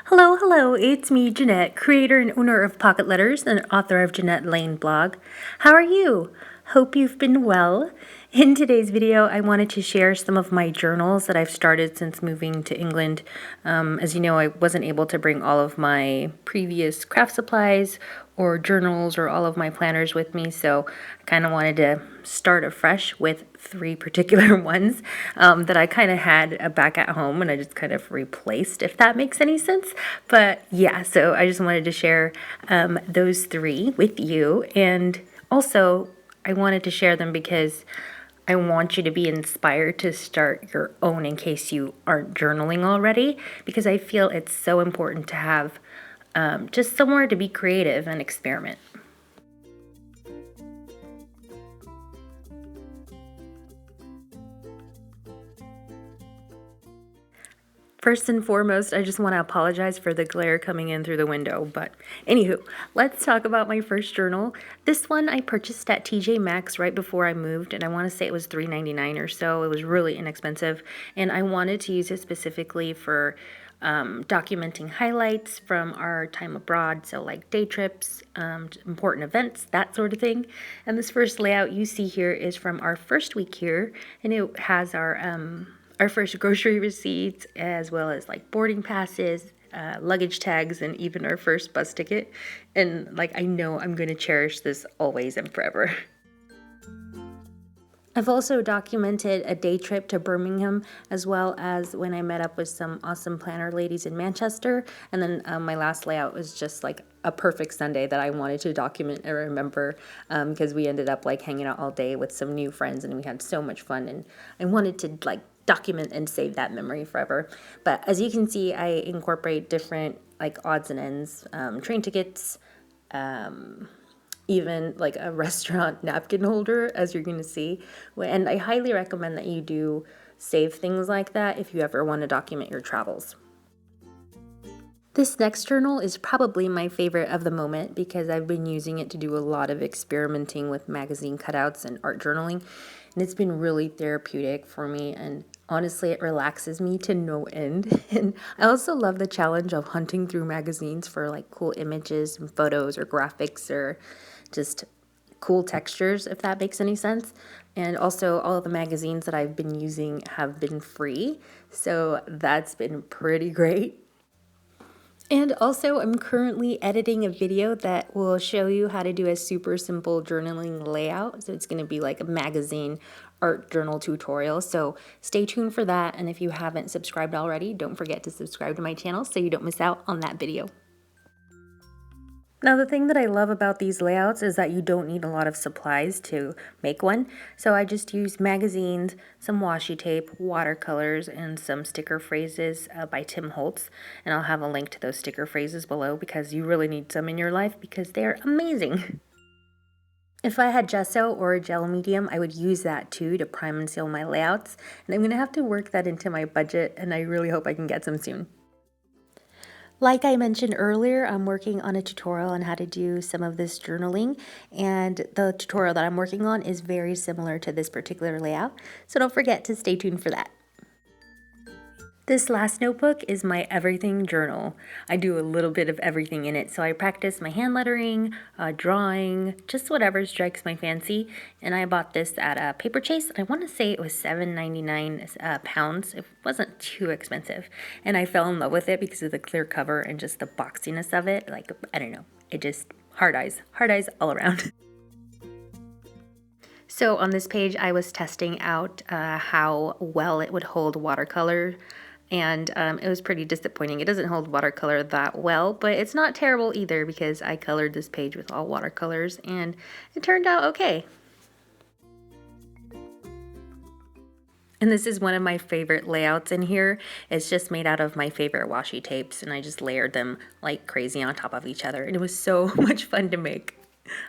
Hello, hello, it's me, Janette, creator and owner of Pocket Letters and author of Janette Lane blog. How are you? Hope you've been well. In today's video, I wanted to share some of my journals that I've started since moving to England. As you know, I wasn't able to bring all of my previous craft supplies or journals or all of my planners with me, so I kind of wanted to start afresh with three particular ones that I kind of had back at home and I just kind of replaced, if that makes any sense. But yeah, so I just wanted to share those three with you, and also I wanted to share them because I want you to be inspired to start your own in case you aren't journaling already, because I feel it's so important to have just somewhere to be creative and experiment. First and foremost, I just want to apologize for the glare coming in through the window, but anywho, let's talk about my first journal. This one I purchased at TJ Maxx right before I moved, and I want to say it was $3.99 or so. It was really inexpensive, and I wanted to use it specifically for documenting highlights from our time abroad, so like day trips, important events, that sort of thing. And this first layout you see here is from our first week here, and it has our first grocery receipts, as well as like boarding passes, luggage tags, and even our first bus ticket. And like, I know I'm going to cherish this always and forever. I've also documented a day trip to Birmingham, as well as when I met up with some awesome planner ladies in Manchester. And then my last layout was just like a perfect Sunday that I wanted to document and remember, because we ended up like hanging out all day with some new friends and we had so much fun, and I wanted to like document and save that memory forever. But as you can see, I incorporate different like odds and ends, train tickets, even like a restaurant napkin holder, as you're going to see. And I highly recommend that you do save things like that if you ever want to document your travels. This next journal is probably my favorite of the moment because I've been using it to do a lot of experimenting with magazine cutouts and art journaling, and it's been really therapeutic for me, and honestly it relaxes me to no end. And I also love the challenge of hunting through magazines for like cool images and photos or graphics or just cool textures, if that makes any sense. And also all of the magazines that I've been using have been free, so that's been pretty great. And also, I'm currently editing a video that will show you how to do a super simple journaling layout. So it's going to be like a magazine art journal tutorial. So stay tuned for that. And if you haven't subscribed already, don't forget to subscribe to my channel so you don't miss out on that video. Now, the thing that I love about these layouts is that you don't need a lot of supplies to make one. So I just use magazines, some washi tape, watercolors, and some sticker phrases by Tim Holtz. And I'll have a link to those sticker phrases below because you really need some in your life because they're amazing. If I had gesso or a gel medium, I would use that too to prime and seal my layouts. And I'm going to have to work that into my budget, and I really hope I can get some soon. Like I mentioned earlier, I'm working on a tutorial on how to do some of this journaling, and the tutorial that I'm working on is very similar to this particular layout, so don't forget to stay tuned for that. This last notebook is my everything journal. I do a little bit of everything in it, so I practice my hand lettering, drawing, just whatever strikes my fancy. And I bought this at a Paper Chase. I want to say it was $7.99 pounds. It wasn't too expensive, and I fell in love with it because of the clear cover and just the boxiness of it. Like, I don't know, it just hard eyes all around. So on this page, I was testing out how well it would hold watercolor, and it was pretty disappointing. It doesn't hold watercolor that well, but it's not terrible either because I colored this page with all watercolors and it turned out okay. And this is one of my favorite layouts in here. It's just made out of my favorite washi tapes, and I just layered them like crazy on top of each other, and it was so much fun to make.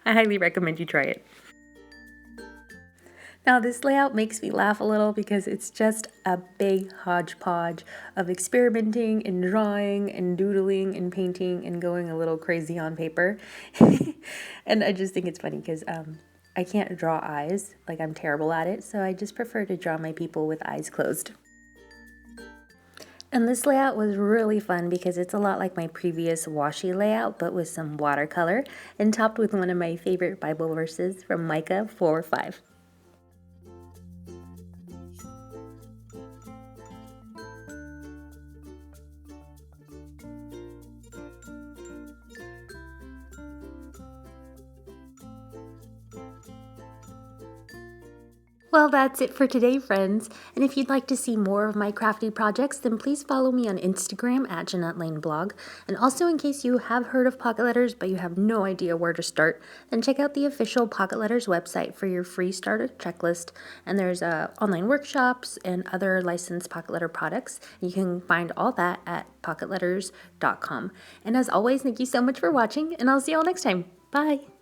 I highly recommend you try it. Now this layout makes me laugh a little because it's just a big hodgepodge of experimenting and drawing and doodling and painting and going a little crazy on paper. And I just think it's funny because I can't draw eyes, like I'm terrible at it, so I just prefer to draw my people with eyes closed. And this layout was really fun because it's a lot like my previous washi layout, but with some watercolor and topped with one of my favorite Bible verses from Micah 4:5. Well, that's it for today, friends. And if you'd like to see more of my crafty projects, then please follow me on Instagram at Janette Lane Blog. And also, in case you have heard of Pocket Letters but you have no idea where to start, then check out the official Pocket Letters website for your free starter checklist. And there's online workshops and other licensed Pocket Letter products. You can find all that at pocketletters.com. And as always, thank you so much for watching, and I'll see you all next time. Bye!